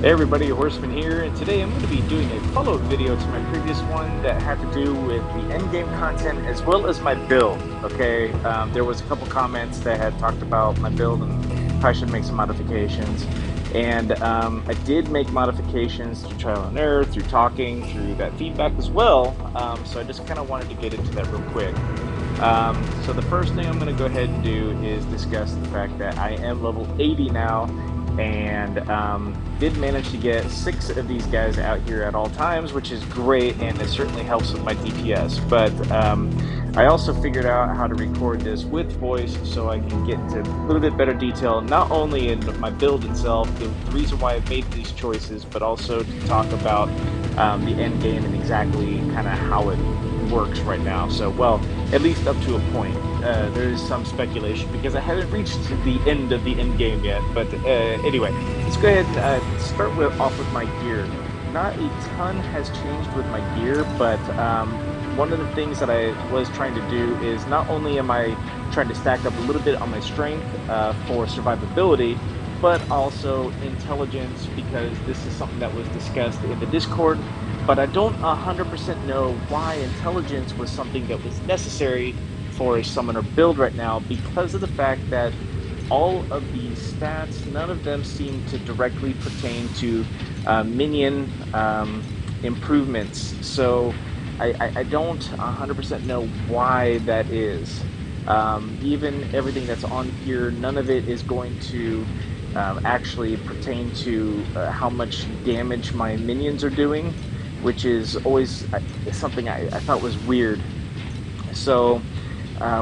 Hey everybody, Horseman here, and today I'm going to be doing a follow-up video to my previous one that had to do with the endgame content as well as my build, okay? There was a couple comments that had talked about my build and probably should make some modifications. And I did make modifications through trial and error, through talking, through that feedback as well. So I just kind of wanted to get into that real quick. So the first thing I'm going to go ahead and do is discuss the fact that I am level 80 now, and did manage to get 6 of these guys out here at all times, which is great, and it certainly helps with my DPS. But I also figured out how to record this with voice so I can get into a little bit better detail, not only in my build itself, the reason why I made these choices, but also to talk about the end game and exactly kind of how it works right now. So, well, at least up to a point. There is some speculation because I haven't reached the end of the end game yet. But anyway, let's go ahead and start off with my gear. Not a ton has changed with my gear, but one of the things that I was trying to do is not only am I trying to stack up a little bit on my strength for survivability, but also intelligence, because this is something that was discussed in the Discord, but I don't 100% know why intelligence was something that was necessary for a summoner build right now, because of the fact that all of these stats, none of them seem to directly pertain to minion improvements. So I don't 100% know why that is. Even everything that's on here, none of it is going to actually pertain to how much damage my minions are doing, which is always something I thought was weird. So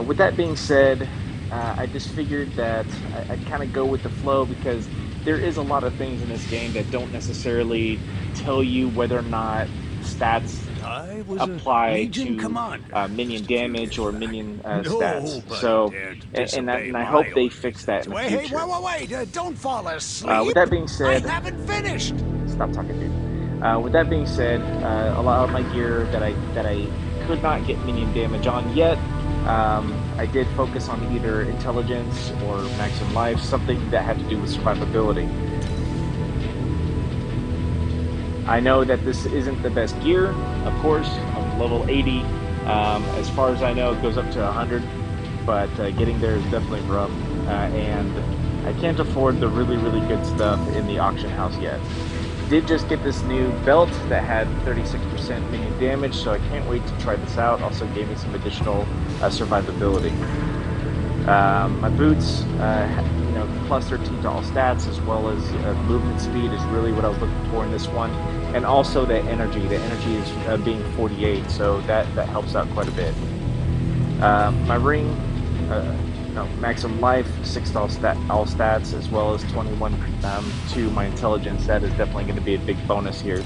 with that being said, I just figured that I'd kind of go with the flow, because there is a lot of things in this game that don't necessarily tell you whether or not stats I was a apply Legion to commander minion just a few damage years or back. minion stats. Nobody So, dared to and disobey I my hope they orders. fix that in the Wait, hey, future. wait, don't fall With asleep. that being I said, haven't finished. stop talking, dude. With that being said, a lot of my gear that I could not get minion damage on yet, I did focus on either intelligence or maximum life, something that had to do with survivability. I know that this isn't the best gear, of course. I'm level 80. As far as I know, it goes up to 100, but getting there is definitely rough, and I can't afford the really, really good stuff in the auction house yet. Did just get this new belt that had 36% minion damage, so I can't wait to try this out. Also gave me some additional survivability. My boots, plus 13 to all stats, as well as movement speed is really what I was looking for in this one. And also the energy. The energy is being 48, so that helps out quite a bit. My ring, maximum life, 6 to all stats, as well as 21 to my intelligence. That is definitely going to be a big bonus here.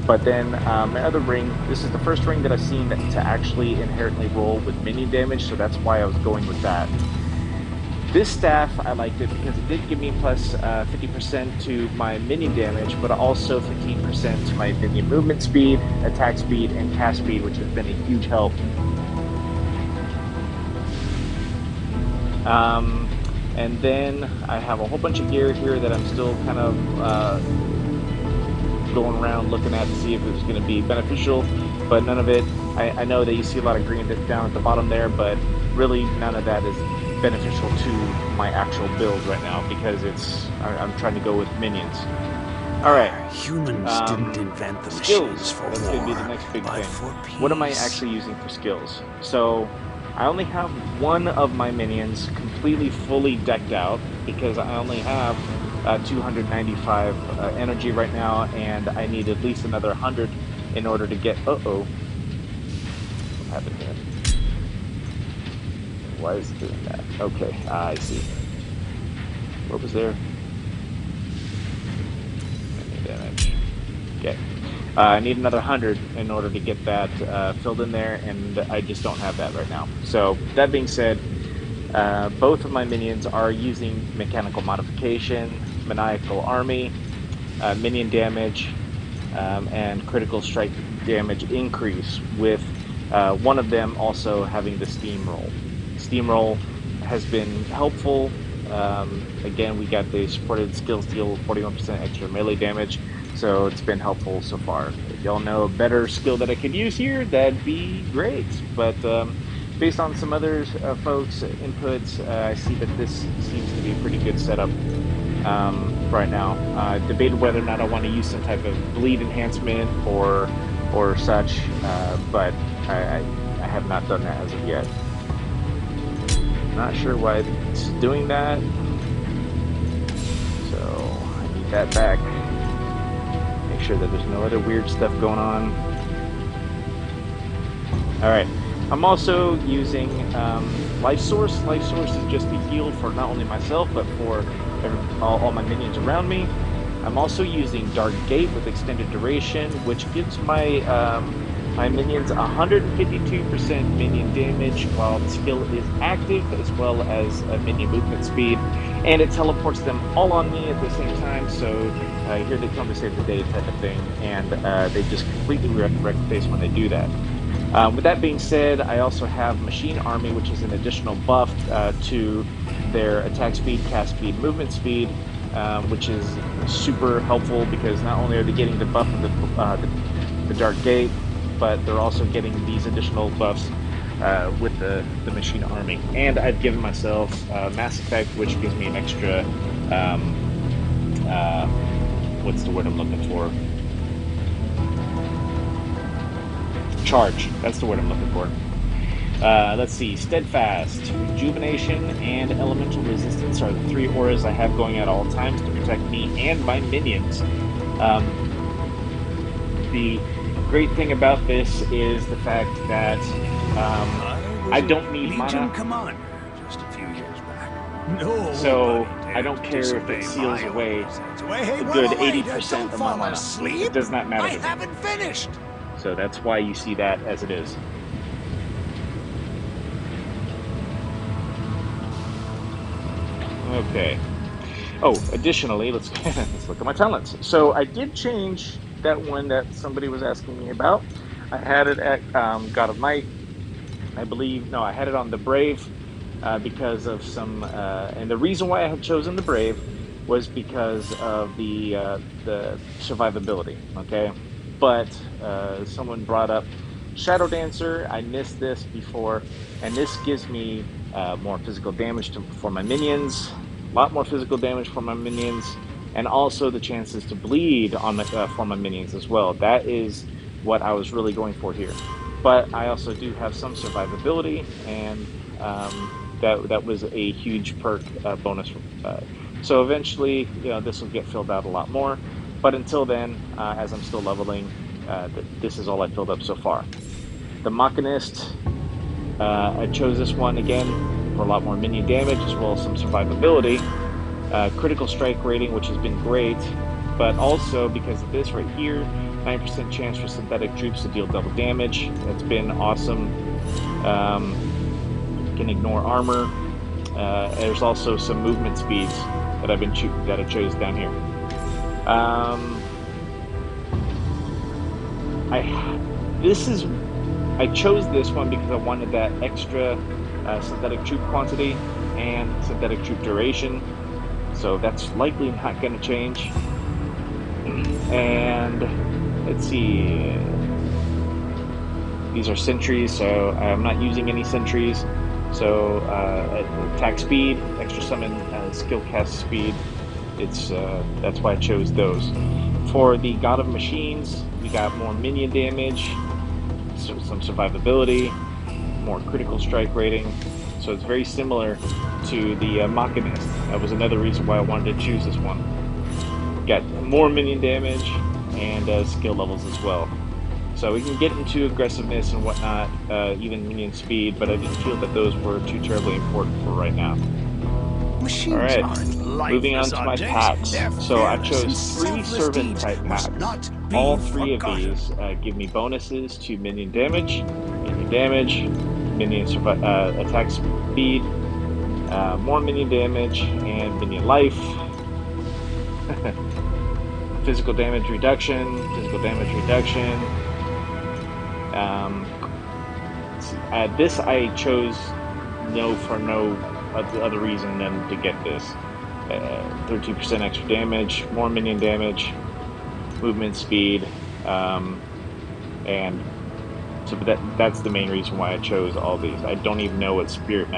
But then my other ring, this is the first ring that I've seen to actually inherently roll with minion damage, so that's why I was going with that. This staff, I liked it because it did give me plus 50% to my minion damage, but also 15% to my minion movement speed, attack speed, and cast speed, which has been a huge help. And then I have a whole bunch of gear here that I'm still kind of going around looking at to see if it was going to be beneficial, but none of it. I know that you see a lot of green down at the bottom there, but really none of that is beneficial to my actual build right now, because I'm trying to go with minions. All right. Humans didn't invent the skills. machines for That's war, going to be the next big but thing. for peace. What am I actually using for skills? So I only have one of my minions completely fully decked out, because I only have 295 energy right now, and I need at least another 100 in order to get. What happened here? Why is it doing that? Okay, I see. What was there? Damage. Okay. I need another 100 in order to get that filled in there, and I just don't have that right now. So, that being said, both of my minions are using mechanical modification, maniacal army, minion damage, and critical strike damage increase, with one of them also having the steamroll. Steamroll has been helpful Again, we got the supported skills deal 41% extra melee damage, so it's been helpful so far. If y'all know a better skill that I could use here, that'd be great. But based on some other folks' inputs, I see that this seems to be a pretty good setup right now. Debated whether or not I want to use some type of bleed enhancement or such, but I have not done that as of yet. Not sure why it's doing that, so I need that back. Make sure that there's no other weird stuff going on. All right, I'm also using Life Source. Life Source is just a heal for not only myself, but for all my minions around me. I'm also using Dark Gate with extended duration, which gives my my minions 152% minion damage while the skill is active, as well as minion movement speed, and it teleports them all on me at the same time, so here they come to save the day type of thing, and they just completely wreck the face when they do that. With that being said, I also have Machine Army, which is an additional buff to their attack speed, cast speed, movement speed, which is super helpful because not only are they getting the buff of the Dark Gate, but they're also getting these additional buffs with the Machine Army. And I've given myself Mass Effect, which gives me an extra, what's the word I'm looking for? Charge. That's the word I'm looking for. Let's see. Steadfast, Rejuvenation, and Elemental Resistance are the 3 auras I have going at all times to protect me and my minions. The great thing about this is the fact that I don't need mana. Commander just a few years back. No, so I don't care if it seals away a good 80% of my mana. It does not matter to me. I haven't finished. So that's why you see that as it is. Okay. Oh, additionally, let's look at my talents. So I did change that one that somebody was asking me about. I had it at God of Might, I believe. No, I had it on the Brave because of some, and the reason why I had chosen the Brave was because of the survivability. Okay, but someone brought up Shadow Dancer. I missed this before, and this gives me more physical damage for my minions, a lot more physical damage for my minions, and also the chances to bleed on for my minions as well. That is what I was really going for here. But I also do have some survivability, and that was a huge perk bonus. So eventually, this will get filled out a lot more. But until then, as I'm still leveling, this is all I filled up so far. The Machinist, I chose this one again for a lot more minion damage as well as some survivability. Critical strike rating, which has been great, but also because of this right here, 9% chance for synthetic troops to deal double damage. That's been awesome. Can ignore armor. There's also some movement speeds that I chose down here. I chose this one because I wanted that extra synthetic troop quantity and synthetic troop duration, so that's likely not going to change. And let's see, these are sentries, so I'm not using any sentries. So attack speed, extra summon, skill cast speed, that's why I chose those. For the God of Machines, we got more minion damage, so some survivability, more critical strike rating. So it's very similar to the Machinist. That was another reason why I wanted to choose this one. Got more minion damage and skill levels as well. So we can get into aggressiveness and whatnot, even minion speed, but I didn't feel that those were too terribly important for right now. Machines Alright, moving on to my packs. So I chose 3 servant type packs. All 3 of these give me bonuses to minion damage, minion attack speed, more minion damage, and minion life. Physical damage reduction. This I chose no other reason than to get this. 13% extra damage, more minion damage, movement speed, and so that's the main reason why I chose all these. I don't even know what Spirit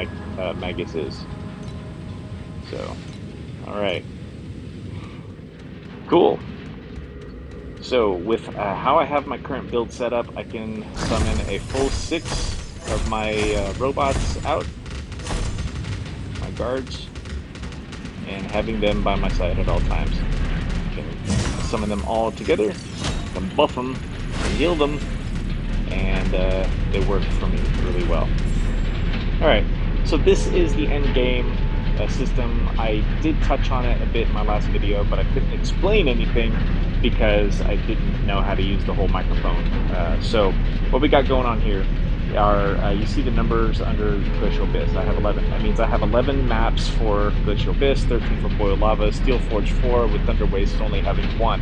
Magus is. So, all right, cool. So with how I have my current build set up, I can summon a full 6 of my robots out, my guards, and having them by my side at all times. I can summon them all together, I can buff them, and heal them, and they work for me really well. Alright, so this is the endgame system. I did touch on it a bit in my last video, but I couldn't explain anything because I didn't know how to use the whole microphone. So what we got going on here are, you see the numbers under Glacial Abyss. I have 11. That means I have 11 maps for Glacial Abyss, 13 for Boiled Lava, Steel Forge 4, with Thunder Waste only having 1.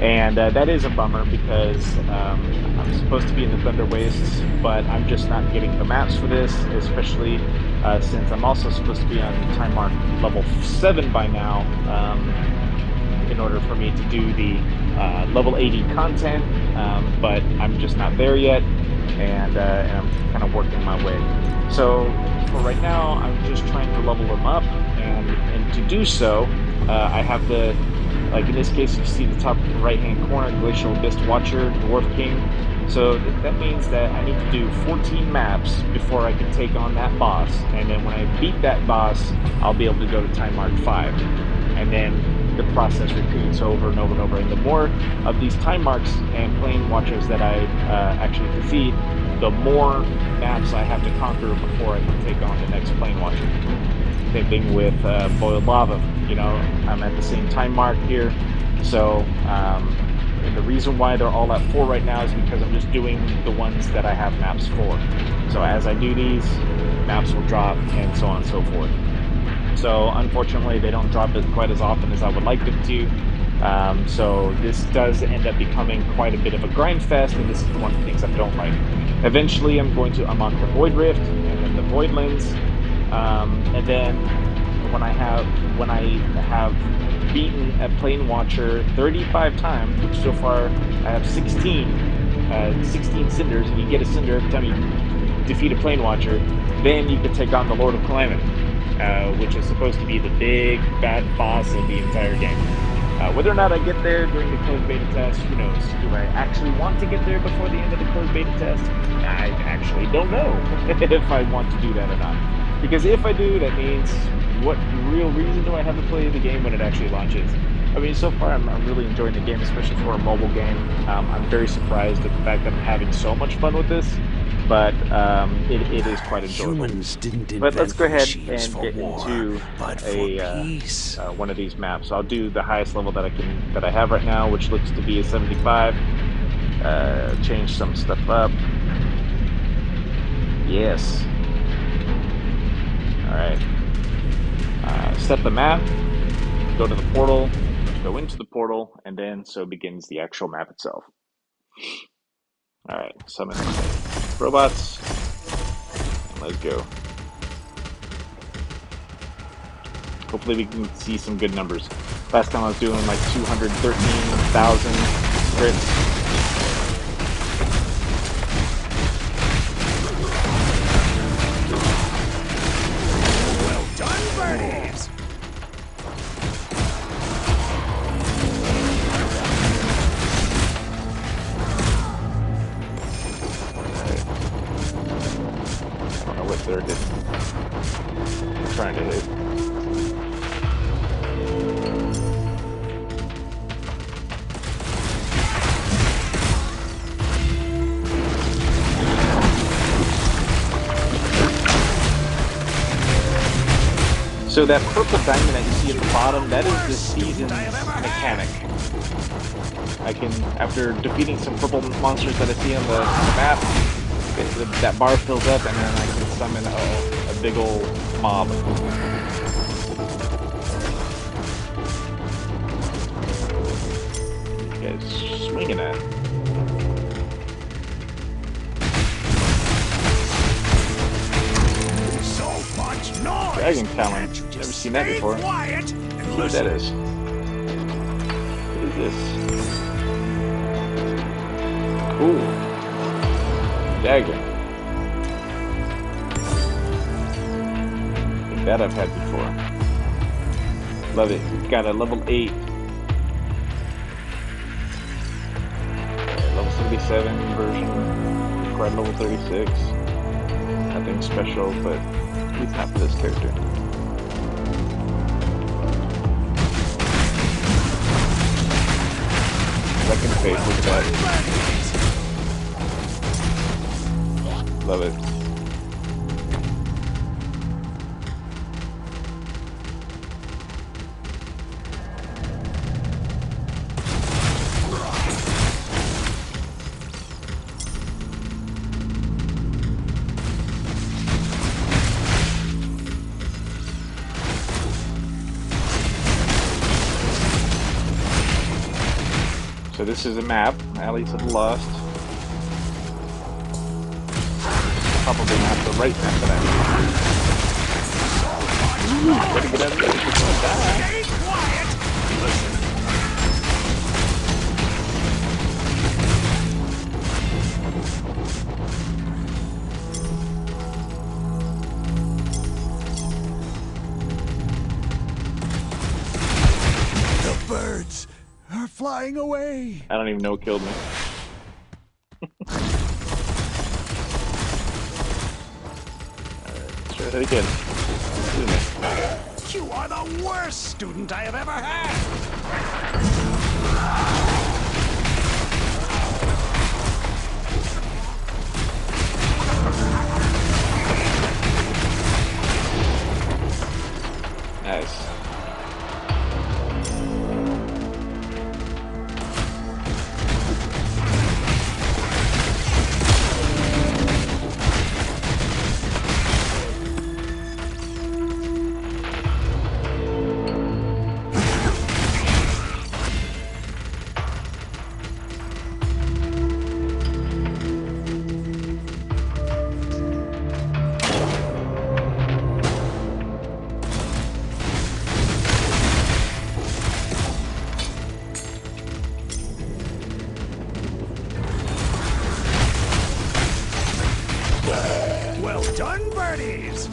And that is a bummer because I'm supposed to be in the Thunder Wastes, but I'm just not getting the maps for this, especially since I'm also supposed to be on time mark level 7 by now, in order for me to do the level 80 content, but I'm just not there yet, and I'm kind of working my way. So for right now, I'm just trying to level them up, and to do so, I have the, like in this case, you see the top right-hand corner, Glacial Abyss Watcher, Dwarf King. So that means that I need to do 14 maps before I can take on that boss. And then when I beat that boss, I'll be able to go to time mark 5. And then the process repeats over and over and over. And the more of these time marks and plane watchers that I actually defeat, the more maps I have to conquer before I can take on the next plane watcher. Same thing with Boiled Lava. You know, I'm at the same time mark here, so and the reason why they're all at 4 right now is because I'm just doing the ones that I have maps for. So as I do these, maps will drop, and so on and so forth. So unfortunately, they don't drop it quite as often as I would like them to. So this does end up becoming quite a bit of a grind fest, and this is one of the things I don't like. Eventually, I'm going to unlock the Void Rift and then the Void Lens. And then when I have beaten a plane watcher 35 times, which so far I have 16 cinders, and you get a cinder every time you defeat a plane watcher, then you can take on the Lord of Calamity, which is supposed to be the big bad boss of the entire game. Whether or not I get there during the closed beta test, who knows? Do I actually want to get there before the end of the closed beta test? I actually don't know if I want to do that or not. Because if I do, that means, what real reason do I have to play the game when it actually launches? I mean, so far I'm really enjoying the game, especially for a mobile game. I'm very surprised at the fact that I'm having so much fun with this, but it is quite enjoyable. But let's go ahead and get into one of these maps. I'll do the highest level that I have right now, which looks to be a 75. Change some stuff up. Yes. Alright, set the map, go to the portal, go into the portal, and then so begins the actual map itself. Alright, summon robots, and let's go. Hopefully we can see some good numbers. Last time I was doing like 213,000 crits. They're trying to hit. So that purple diamond that you see at the bottom, that is the season's mechanic. I can, after defeating some purple monsters that I see on the map, that bar fills up, and then I can summon a big old mob. You guys swinging at? So much noise! dragon talon. Can't you Never just seen that stay before. quiet and Let's see what that listen? is. What is this? Cool. Dagger. I think that I've had before. Love it. We've got a level 8. Level 77 version. Required level 36. Nothing special, but at least not for this character. Second face, look at that. Love it. So this is a map, Alleys of the Lost. Probably not the right map that I'm gotta get out of here. It's gonna die. Stay quiet and listen. The birds are flying away. I don't even know what killed me. Alright, let's try that again. You are the worst student I have ever had. Nice. Well done, birdies.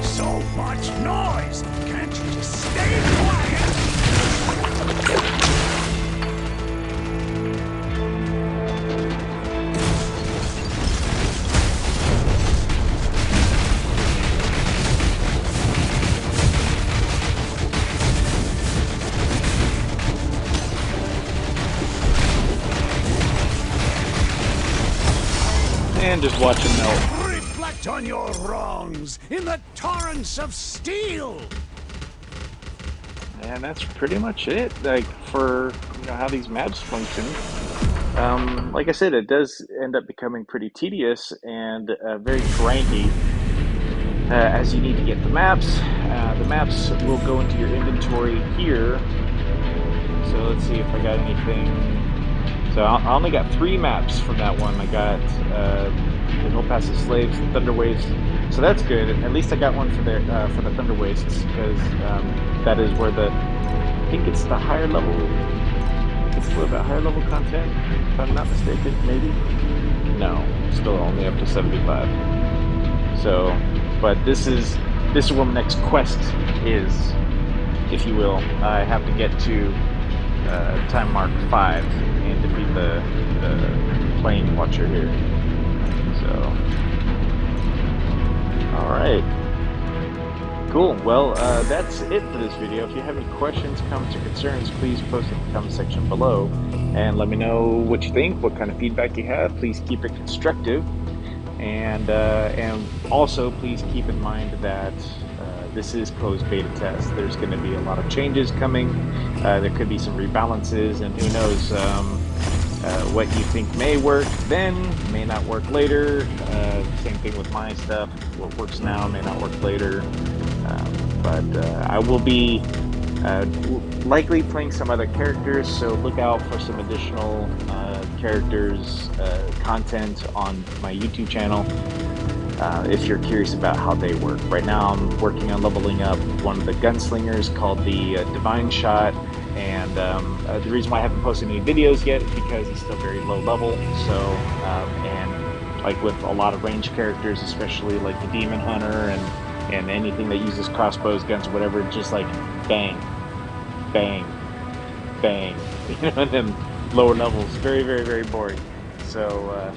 So much noise. Can't you just stay quiet? And just watch him melt. Reflect on your wrongs in the torrents of steel. And that's pretty much it, like, for how these maps function. Like I said, it does end up becoming pretty tedious and very grindy as you need to get the maps. The maps will go into your inventory here. So let's see if I got anything. So I only got 3 maps from that one. I got the Hill Pass of Slaves, the Thunder Wastes. So that's good. At least I got one for the Thunder Wastes, because that is where I think it's the higher level. It's a little bit higher level content, if I'm not mistaken. Maybe. No, still only up to 75. So, but this is where my next quest is, if you will. I have to get to time mark 5 and defeat the plane watcher here. So, alright. Cool. Well, that's it for this video. If you have any questions, comments, or concerns, please post in the comment section below and let me know what you think, what kind of feedback you have. Please keep it constructive. And also, please keep in mind that this is closed beta test. There's going to be a lot of changes coming. There could be some rebalances, and who knows, what you think may work then may not work later. Same thing with my stuff. What works now may not work later. But I will be likely playing some other characters, so look out for some additional characters content on my YouTube channel. If you're curious about how they work. Right now I'm working on leveling up one of the gunslingers called the Divine Shot, and the reason why I haven't posted any videos yet is because he's still very low level. So and like with a lot of ranged characters, especially like the Demon Hunter and anything that uses crossbows, guns, whatever, just like bang, bang, bang, you know, and then lower levels, very boring. So,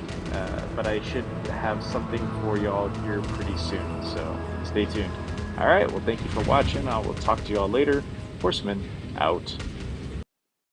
but I should have something for y'all here pretty soon. So stay tuned. All right. Well, thank you for watching. I will talk to y'all later. Horseman out.